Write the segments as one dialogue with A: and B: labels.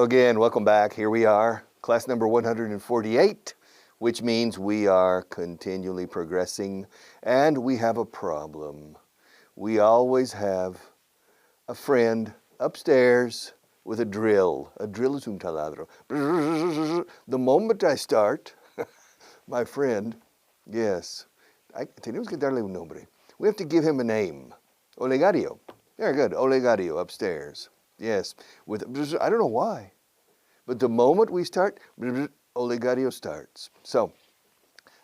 A: Hello again, welcome back. Here we are, class number 148, which means we are continually progressing and we have a problem. We always have a friend upstairs with a drill. A drill is un taladro. The moment I start, my friend, yes, tenemos que darle un nombre. We have to give him a name. Olegario. Very good, Olegario upstairs. Yes, with I don't know why, but the moment we start, Olegario starts. So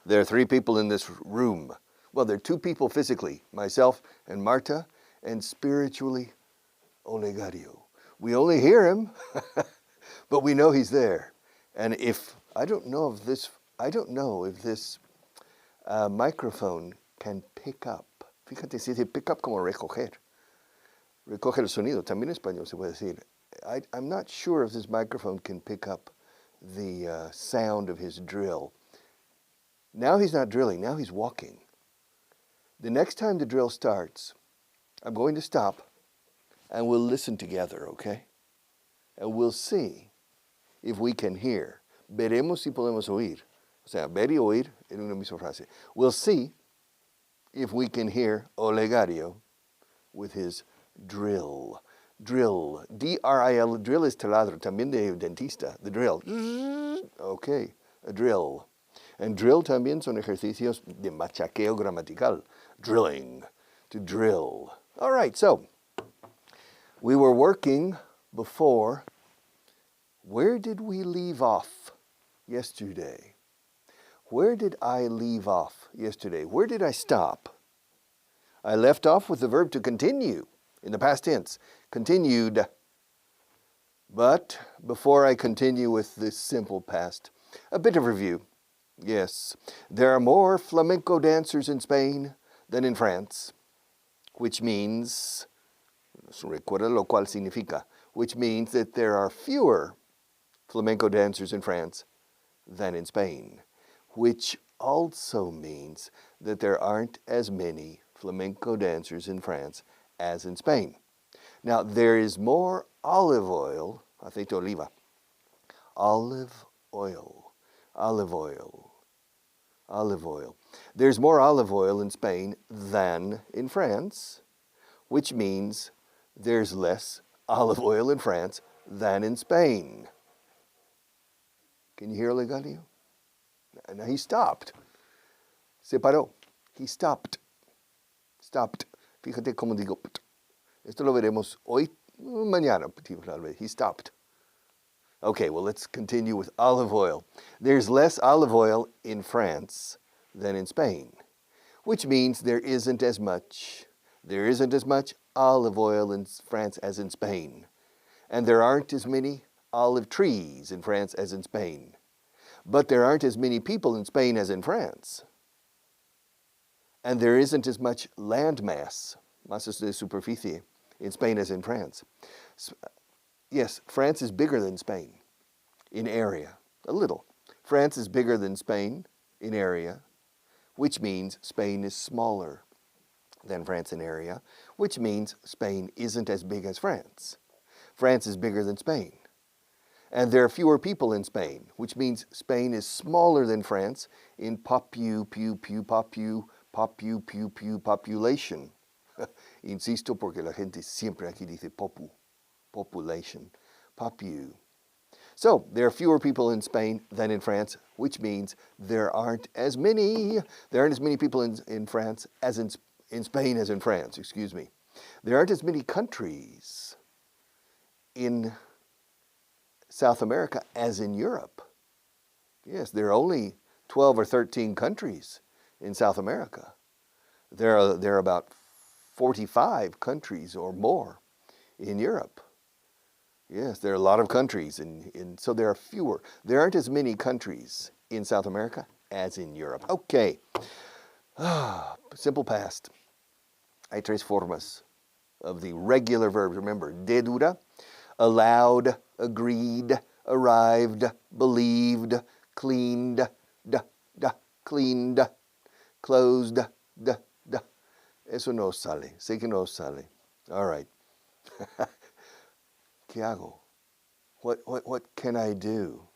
A: there are three people in this room. Well, there are two people physically, myself and Marta, and spiritually, Olegario. We only hear him, but we know he's there. And if I don't know if this microphone can pick up. Fíjate si dice pick up como recoger. Recoge el sonido, también en español se puede decir. I'm not sure if this microphone can pick up the sound of his drill. Now he's not drilling, now he's walking. The next time the drill starts, I'm going to stop and we'll listen together, okay? And we'll see if we can hear. Veremos si podemos oír. O sea, ver y oír en una misma frase. We'll see if we can hear Olegario with his drill. Drill. D-R-I-L. Drill is taladro. También de dentista. The drill. Okay. A drill. And drill también son ejercicios de machaqueo gramatical. Drilling. To drill. All right. So, we were working before. Where did we leave off yesterday? Where did I leave off yesterday? Where did I stop? I left off with the verb to continue. In the past tense, continued. But before I continue with this simple past, a bit of review. Yes, there are more flamenco dancers in Spain than in France, which means, recuerda lo cual significa, which means that there are fewer flamenco dancers in France than in Spain, which also means that there aren't as many flamenco dancers in France as in Spain. Now, there is more olive oil, aceite de oliva, olive oil. There's more olive oil in Spain than in France, which means there's less olive oil in France than in Spain. Can you hear Olegario? Now he stopped. Se paró. He stopped. Stopped. Fíjate cómo digo. Esto lo veremos hoy, mañana. He stopped. Okay, well, let's continue with olive oil. There's less olive oil in France than in Spain, which means there isn't as much olive oil in France as in Spain. And there aren't as many olive trees in France as in Spain. But there aren't as many people in Spain as in France. And there isn't as much land mass, masas de superficie, in Spain as in France. Yes, France is bigger than Spain in area, a little. France is bigger than Spain in area, which means Spain is smaller than France in area, which means Spain isn't as big as France. France is bigger than Spain. And there are fewer people in Spain, which means Spain is smaller than France in population. Insisto porque la gente siempre aquí dice population, So there are fewer people in Spain than in France, which means there aren't as many people in France as in Spain as in France, excuse me. There aren't as many countries in South America as in Europe. Yes, there are only 12 or 13 countries in South America. There are about 45 countries or more in Europe. Yes, there are a lot of countries, so there are fewer. There aren't as many countries in South America as in Europe. Okay, simple past. Hay tres formas of the regular verbs. Remember, de dura, allowed, agreed, arrived, believed, cleaned, cleaned, closed, Eso no sale. Sé que no sale. All right. ¿Qué hago? what can I do?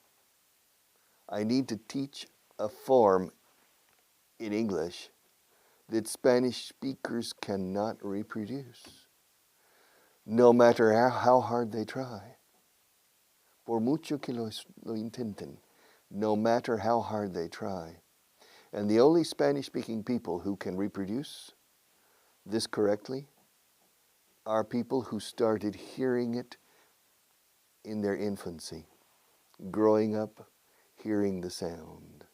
A: I need to teach a form in English that Spanish speakers cannot reproduce, no matter how hard they try. Por mucho que lo intenten, no matter how hard they try. And the only Spanish-speaking people who can reproduce this correctly are people who started hearing it in their infancy, growing up, hearing the sound.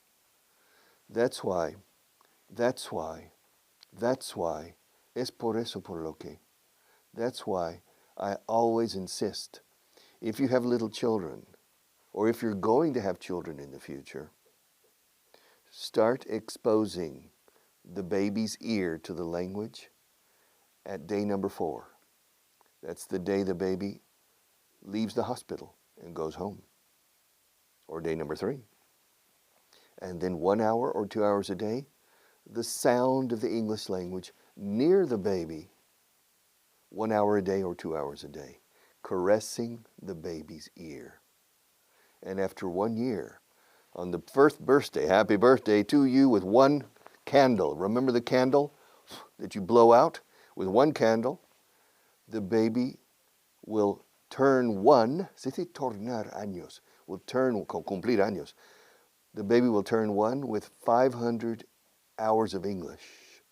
A: That's why, es por eso por lo que. That's why I always insist, if you have little children, or if you're going to have children in the future, start exposing the baby's ear to the language at day number 4. That's the day the baby leaves the hospital and goes home. Or day number 3. And then 1 hour or 2 hours a day, the sound of the English language near the baby, 1 hour a day or 2 hours a day, caressing the baby's ear. And after 1 year, on the first birthday, happy birthday to you, with 1 candle. Remember the candle that you blow out? With 1 candle, the baby will turn 1, se dice tornar años, will turn, cumplir años. The baby will turn 1 with 500 hours of English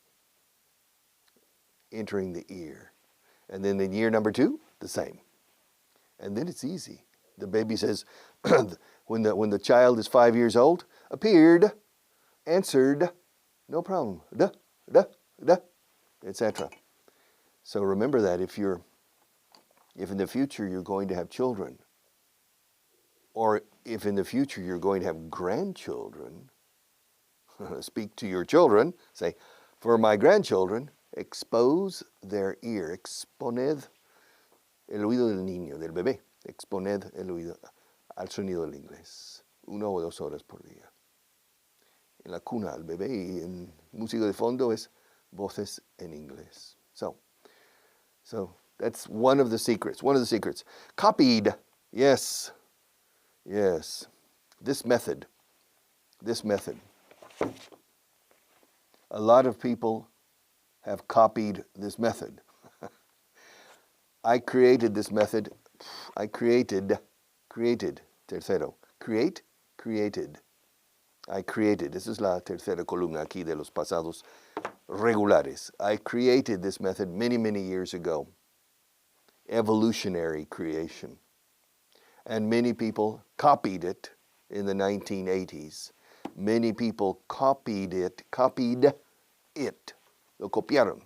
A: entering the ear. And then in year number 2, the same. And then it's easy. The baby says, when the child is 5 years old, appeared, answered, no problem, da, da, da, etc. So remember that if in the future you're going to have children, or if in the future you're going to have grandchildren, speak to your children, say, for my grandchildren, expose their ear, exponed el oído del niño, del bebé, exponed el oído al sonido del inglés, 1 o 2 horas por día. En la cuna al bebé, y en música de fondo es voces en inglés. So that's one of the secrets. Copied, yes. This method. A lot of people have copied this method. I created this method. Tercero. Created. I created. This is la tercera columna aquí de los pasados regulares. I created this method many, many years ago. Evolutionary creation. And many people copied it in the 1980s. Many people copied it. Lo copiaron.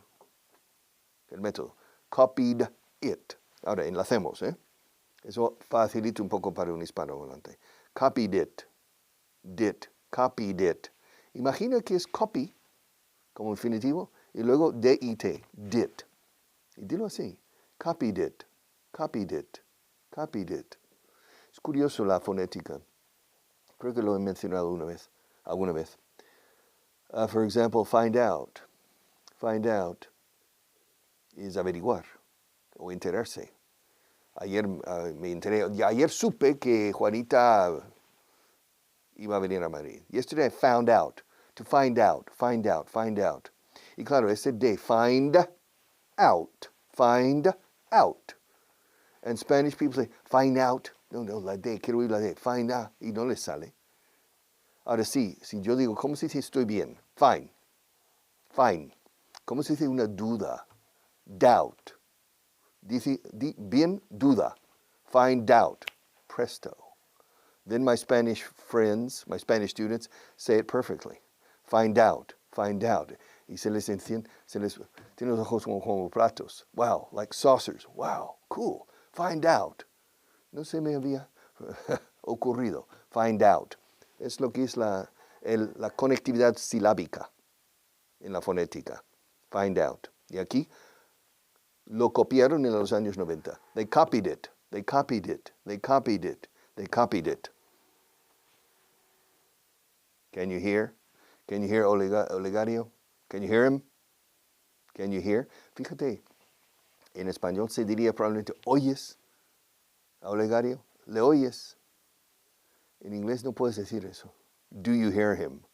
A: El método. Copied it. Ahora, enlacemos, ¿eh? Eso facilita un poco para un hispanohablante. Copied it. Copied it. Imagina que es copy, como infinitivo, y luego D-I-T. Dit. Y dilo así. Copied it. Es curioso la fonética. Creo que lo he mencionado alguna vez. For example, find out. Find out is averiguar o enterarse. Ayer me enteré, ayer supe que Juanita iba a venir a Madrid. Yesterday I found out. To find out. Y claro, ese de find out. And Spanish people say, find out. No, la de, quiero oír la de. Find out. Y no les sale. Ahora sí, si yo digo, ¿cómo se dice estoy bien? Fine. ¿Cómo se dice una duda? Doubt. Dice bien, duda. Find out. Presto. Then my Spanish friends, my Spanish students, say it perfectly. Find out. Y se les tiene los ojos como platos. Wow, like saucers. Wow, cool. Find out. No se me había ocurrido. Find out. Es lo que es la conectividad silábica en la fonética. Find out. Y aquí lo copiaron en los años 90. They copied it. Can you hear? Can you hear Olegario? Can you hear him? Can you hear? Fíjate, en español se diría probablemente, ¿oyes a Olegario? ¿Le oyes? En inglés no puedes decir eso. Do you hear him?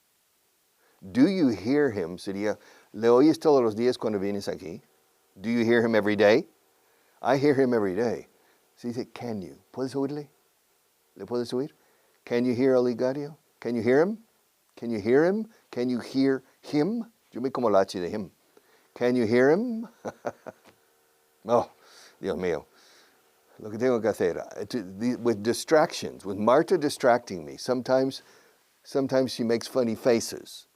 A: Do you hear him sería, ¿le oyes todos los días cuando vienes aquí? Do you hear him every day? I hear him every day. Se dice, can you? ¿Puedes oírle? ¿Le puedes oír? Can you hear Oligario? Can you hear him? Can you hear him? Can you hear him? Yo me como la H de him. Can you hear him? Oh, Dios mío. Lo que tengo que hacer. With distractions, with Marta distracting me, sometimes she makes funny faces.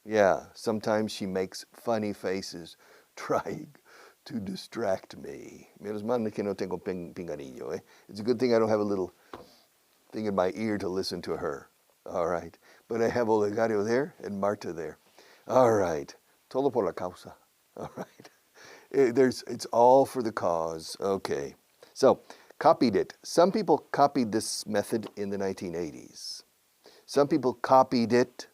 A: Yeah, sometimes she makes funny faces trying to distract me. Menos mal que no tengo pinganillo. Eh? It's a good thing I don't have a little thing in my ear to listen to her. All right. But I have Olegario there and Marta there. All right. Todo por la causa. All right. It's all for the cause. Okay. So, copied it. Some people copied this method in the 1980s. Some people copied it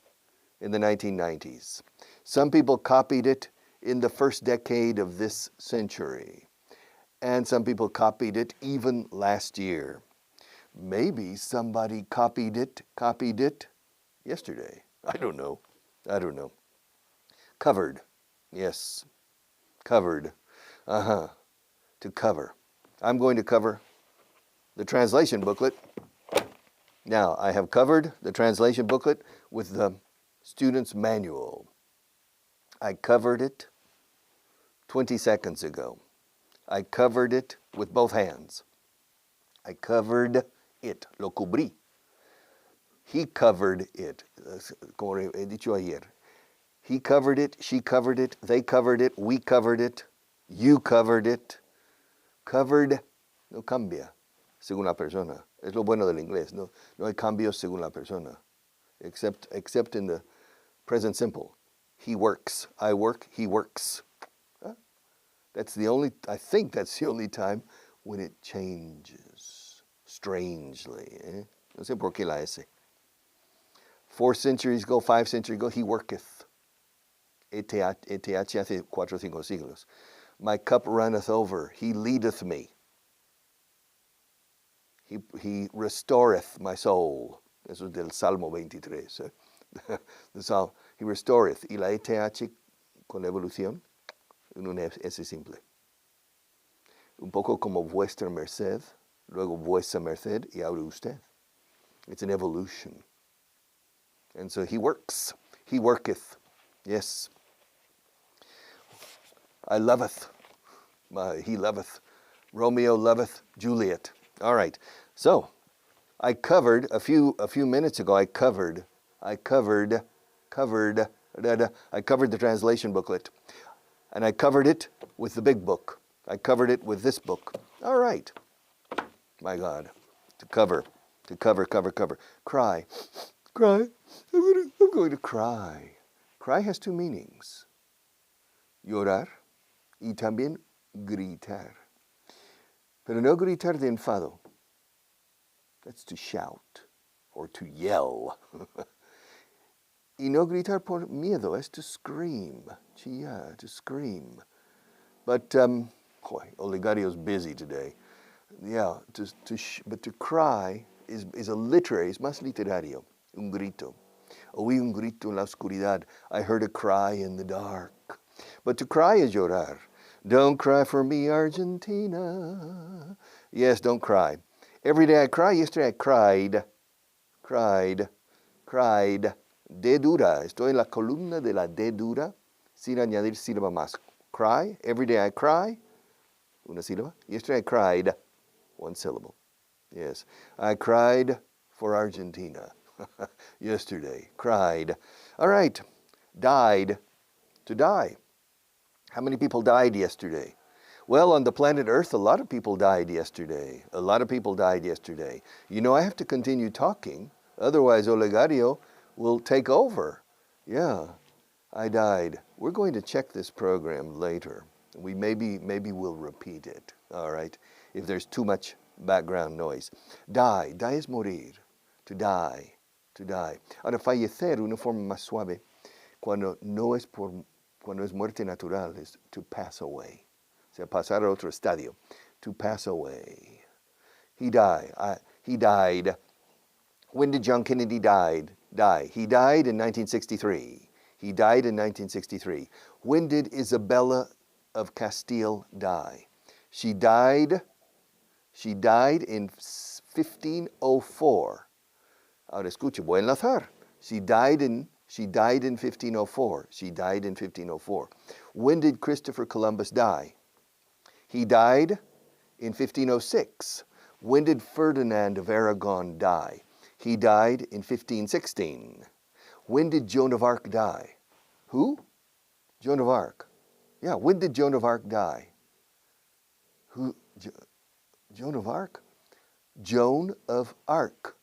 A: in the 1990s. Some people copied it in the first decade of this century. And some people copied it even last year. Maybe somebody copied it yesterday. I don't know. Covered. Yes. Covered. To cover. I'm going to cover the translation booklet. Now, I have covered the translation booklet with the student's manual. I covered it 20 seconds ago. I covered it with both hands. I covered it. Lo cubrí. He covered it. Como he dicho ayer. He covered it, she covered it, they covered it, we covered it, you covered it. Covered no cambia según la persona. Es lo bueno del inglés. No hay cambios según la persona. Except in the present simple. He works, I work, he works. Huh? I think that's the only time when it changes strangely. Eh? No sé por qué la S. 4 centuries ago, 5 centuries ago, he worketh. ETH hace 4 o 5 siglos. My cup runneth over. He leadeth me. He restoreth my soul. Eso es del Salmo 23. The Psalm. He restoreth. Y la ETH con la evolución, en una S simple. Un poco como vuestra merced, luego vuestra merced y ahora usted. It's an evolution. And so he works. He worketh. Yes. I loveth. He loveth. Romeo loveth Juliet. All right. So, I covered a few minutes ago. I covered the translation booklet, and I covered it with the big book. I covered it with this book. All right. My God, to cover. Cry. I'm going to cry. Cry has 2 meanings. Llorar y también gritar. Pero no gritar de enfado. That's to shout or to yell. Y no gritar por miedo, es to scream. Chillar, to scream. But, Oligario's busy today. Yeah, but to cry is a literary, es más literario. Un grito. Oí un grito en la oscuridad. I heard a cry in the dark. But to cry is llorar. Don't cry for me, Argentina. Yes, don't cry. Every day I cry. Yesterday I cried. De dura. Estoy en la columna de la de dura sin añadir sílaba más. Cry. Every day I cry. Una sílaba. Yesterday I cried. 1 syllable. Yes. I cried for Argentina. Yesterday. Cried. All right. Died. To die. How many people died yesterday? Well, on the planet Earth, a lot of people died yesterday. You know, I have to continue talking. Otherwise, Olegario will take over. Yeah, I died. We're going to check this program later. We maybe we'll repeat it, all right, if there's too much background noise. Die es morir. To die. Ahora, fallecer, una forma más suave, cuando es muerte natural, es to pass away. O sea, pasar a otro estadio. To pass away. He died. When did John Kennedy die? He died in 1963. He died in 1963. When did Isabella of Castile die? She died in 1504. Ahora escuche, voy a enlazar. She died in 1504. She died in 1504. When did Christopher Columbus die? He died in 1506. When did Ferdinand of Aragon die? He died in 1516. When did Joan of Arc die? Who? Joan of Arc. Yeah, when did Joan of Arc die? Who? Joan of Arc? Joan of Arc.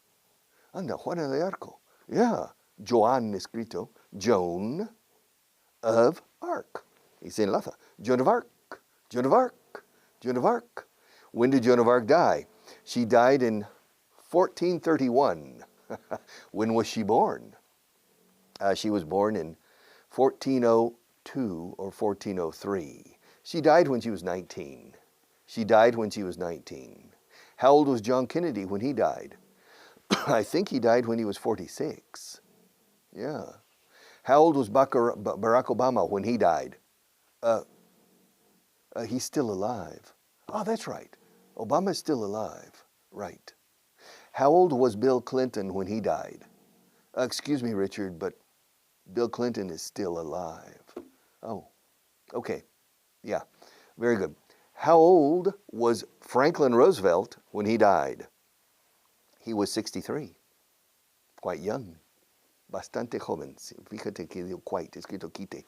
A: Anda, Juana de Arco. Yeah, Joan escrito. Joan of Arc. Y se enlaza. Joan of Arc. Joan of Arc. Joan of Arc. When did Joan of Arc die? She died in 1431. When was she born? She was born in 1402 or 1403. She died when she was 19. She died when she was 19. How old was John Kennedy when he died? I think he died when he was 46. Yeah. How old was Barack Obama when he died? He's still alive. Oh, that's right. Obama's still alive. Right. How old was Bill Clinton when he died? Excuse me, Richard, but Bill Clinton is still alive. Oh, okay. Yeah, very good. How old was Franklin Roosevelt when he died? He was 63. Quite young. Bastante joven. Fíjate que digo quite, escrito quite.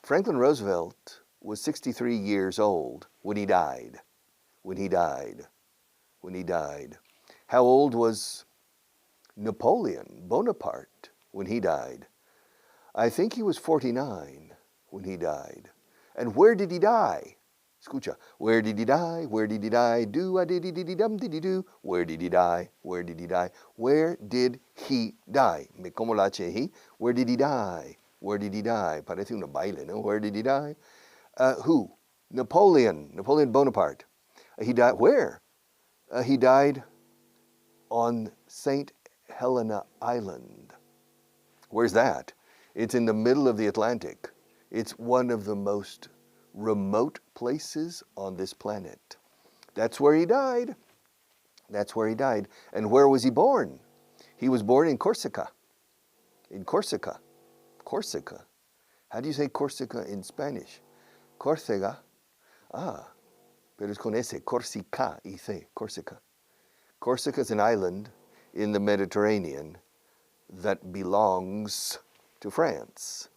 A: Franklin Roosevelt was 63 years old when he died. When he died. How old was Napoleon Bonaparte when he died? I think he was 49 when he died. And where did he die? Escucha. Where did he die? Where did he die? Do-a-dee-dee-dee-dum-dee-dee-do. Where did he die? Where did he die? Where did he die? Me como la H. Where did he die? Where did he die? Parece una baile, ¿no? Where did he die? Who? Napoleon Bonaparte. He died where? He died on St. Helena Island. Where's that? It's in the middle of the Atlantic. It's one of the most remote places on this planet. That's where he died. That's where he died. And where was he born? He was born in Corsica. In Corsica. Corsica. How do you say Corsica in Spanish? Córcega. Ah, pero es con S. Corsica y C. Corsica. Corsica is an island in the Mediterranean that belongs to France.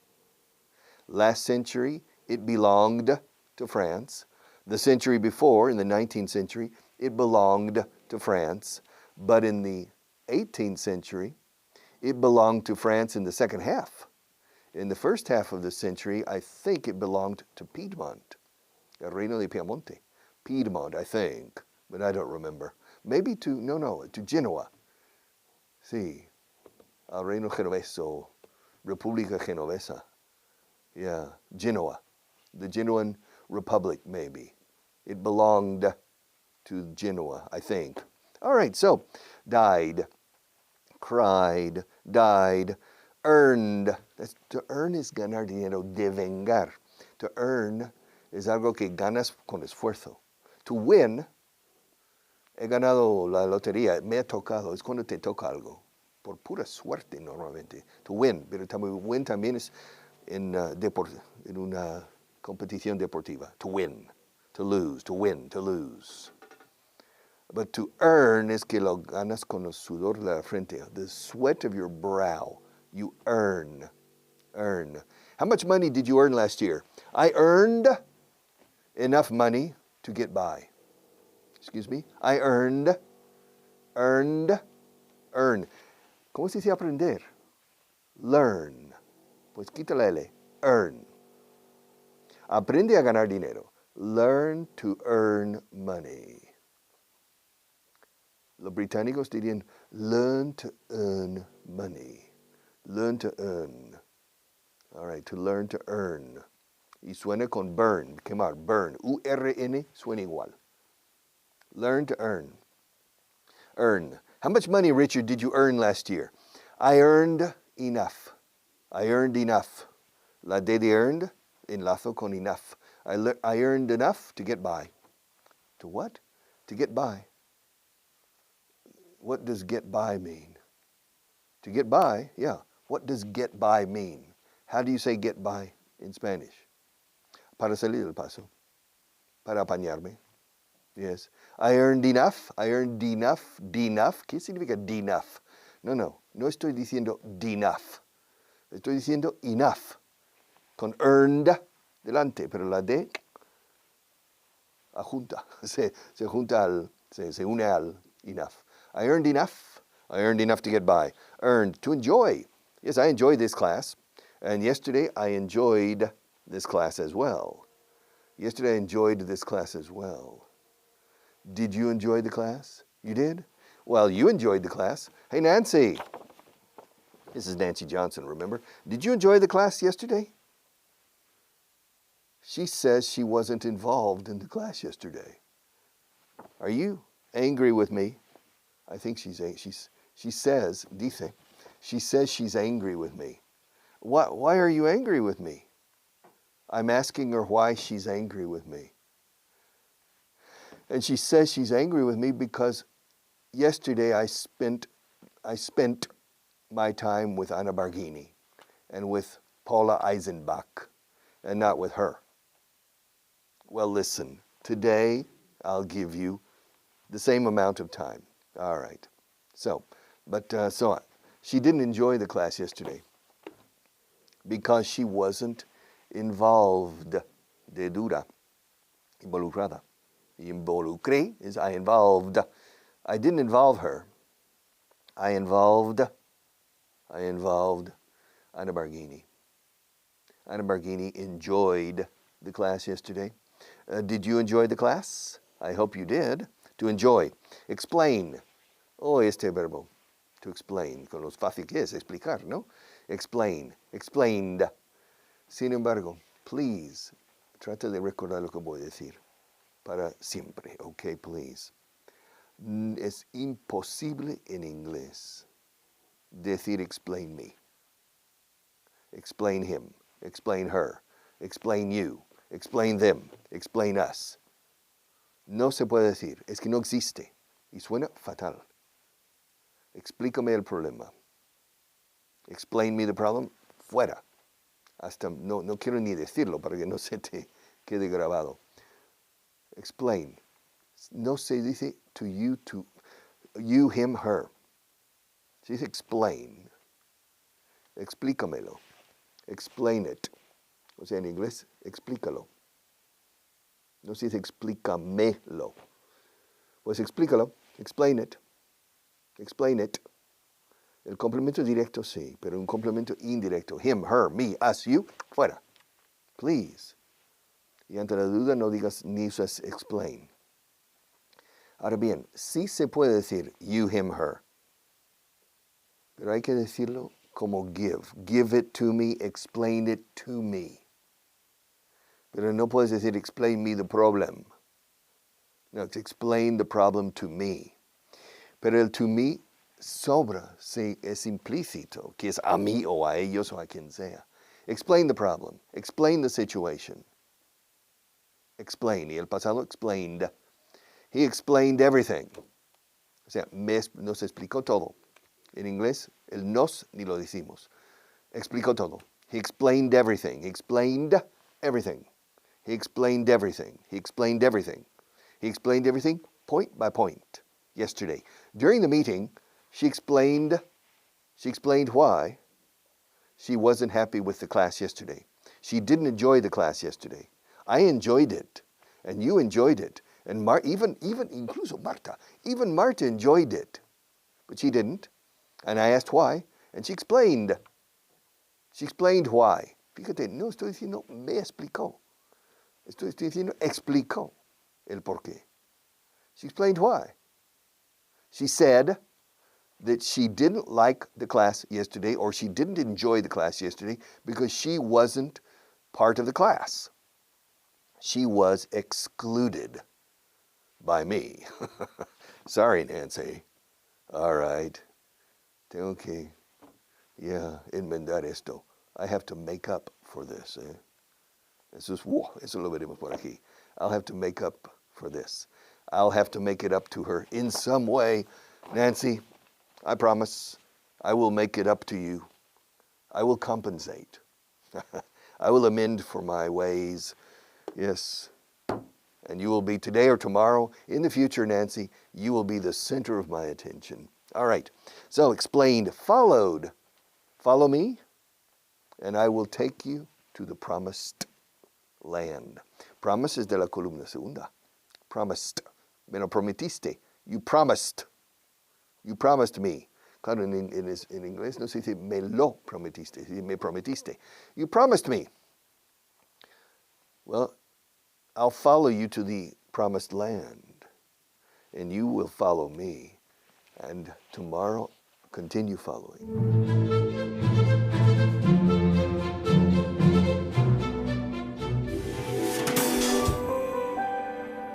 A: Last century, it belonged to France. The century before, in the 19th century, it belonged to France. But in the 18th century, it belonged to France in the second half. In the first half of the century, I think it belonged to Piedmont, el Reino de Piemonte. Piedmont, I think, but I don't remember. Maybe to Genoa. Sí, al Reino Genoveso, República Genovesa. Yeah, Genoa, the Genoan Republic, maybe. It belonged to Genoa, I think. All right, so died, cried, died, earned. To earn is ganar dinero, devengar. To earn es algo que ganas con esfuerzo. To win, he ganado la lotería, me ha tocado, es cuando te toca algo. Por pura suerte normalmente. To win, pero win también es en una competición deportiva. To win, to lose, to win, to lose. But to earn es que lo ganas con el sudor de la frente, the sweat of your brow. You earn. How much money did you earn last year? I earned enough money to get by. Excuse me? I earned. ¿Cómo se dice aprender? Learn. Pues quita la L. Earn. Aprende a ganar dinero. Learn to earn money. Los británicos dirían, learn to earn money. Learn to earn. All right, to learn to earn. Y suena con burn, quemar, burn. U-R-N suena igual. Learn to earn. Earn. How much money, Richard, did you earn last year? I earned enough. I earned enough. La de earned, enlazo con enough. I earned enough to get by. To what? To get by. What does get by mean? To get by, yeah. What does get by mean? How do you say get by in Spanish? Para salir del paso. Para apañarme. Yes. I earned enough. I earned enough. Enough. ¿Qué significa enough? No estoy diciendo enough. Estoy diciendo enough. Con earned delante, pero la D ajunta. Se junta se une al enough. I earned enough. I earned enough to get by. Earned, to enjoy. Yes, I enjoyed this class. And yesterday I enjoyed this class as well. Yesterday I enjoyed this class as well. Did you enjoy the class? You did? Well, you enjoyed the class. Hey, Nancy. This is Nancy Johnson, remember? Did you enjoy the class yesterday? She says she wasn't involved in the class yesterday. Are you angry with me? I think she says, dice, she says she's angry with me. Why are you angry with me? I'm asking her why she's angry with me. And she says she's angry with me because yesterday I spent my time with Anna Barghini and with Paula Eisenbach and not with her. Well, listen, today I'll give you the same amount of time. All right. So she didn't enjoy the class yesterday because she wasn't involved. De dura. Involucrada. Involucré is I involved. I didn't involve her. I involved Anna Barghini. Anna Barghini enjoyed the class yesterday. Did you enjoy the class? I hope you did. To enjoy. Explain. Oh, este verbo. To explain. Con lo fácil que es explicar, ¿no? Explain. Explained. Sin embargo, please, trata de recordar lo que voy a decir. Para siempre. Okay, please. Es imposible en inglés decir explain me. Explain him. Explain her. Explain you. Explain them. Explain us. No se puede decir. Es que no existe. Y suena fatal. Explícame el problema. Explain me the problem. Fuera. Hasta no quiero ni decirlo para que no se te quede grabado. Explain. No se dice to you, him, her. Se dice explain. Explícamelo. Explain it. O sea, en inglés, explícalo. No se dice explícamelo. Pues explícalo. Explain it. Explain it. El complemento directo sí, pero un complemento indirecto. Him, her, me, us, you, fuera. Please. Y ante la duda no digas ni usas explain. Ahora bien, sí se puede decir you, him, her. Pero hay que decirlo como give. Give it to me, explain it to me. Pero no puedes decir explain me the problem. No, it's explain the problem to me. Pero el to me sobra, sí, es implícito, que es a mí o a ellos o a quien sea. Explain the problem. Explain the situation. Explain. Y el pasado explained. He explained everything. O sea, nos explicó todo. En inglés, el nos ni lo decimos. Explicó todo. He explained everything. He explained everything. He explained everything. He explained everything. He explained everything point by point yesterday. During the meeting, she explained why she wasn't happy with the class yesterday. She didn't enjoy the class yesterday. I enjoyed it, and you enjoyed it, and even incluso Marta, even Marta enjoyed it, but she didn't. And I asked why, and she explained. She explained why. Fíjate, no estoy diciendo me explicó. Estoy diciendo explicó el porqué. She explained why. She said that she didn't like the class yesterday, or she didn't enjoy the class yesterday because she wasn't part of the class. She was excluded by me. Sorry, Nancy. All right. Tengo que, enmendar esto. I have to make up for this. Eso lo veremos por aquí. I'll have to make up for this. I'll have to make it up to her in some way. Nancy, I promise I will make it up to you. I will compensate. I will amend for my ways. Yes. And you will be today or tomorrow, in the future, Nancy, you will be the center of my attention. All right. So explained, followed. Follow me, and I will take you to the promised land. Promise is de la columna segunda. Promised. Me lo prometiste. You promised. You promised me. Claro, en inglés no se dice me lo prometiste, se dice me prometiste. You promised me. Well, I'll follow you to the promised land, and you will follow me. And tomorrow, continue following.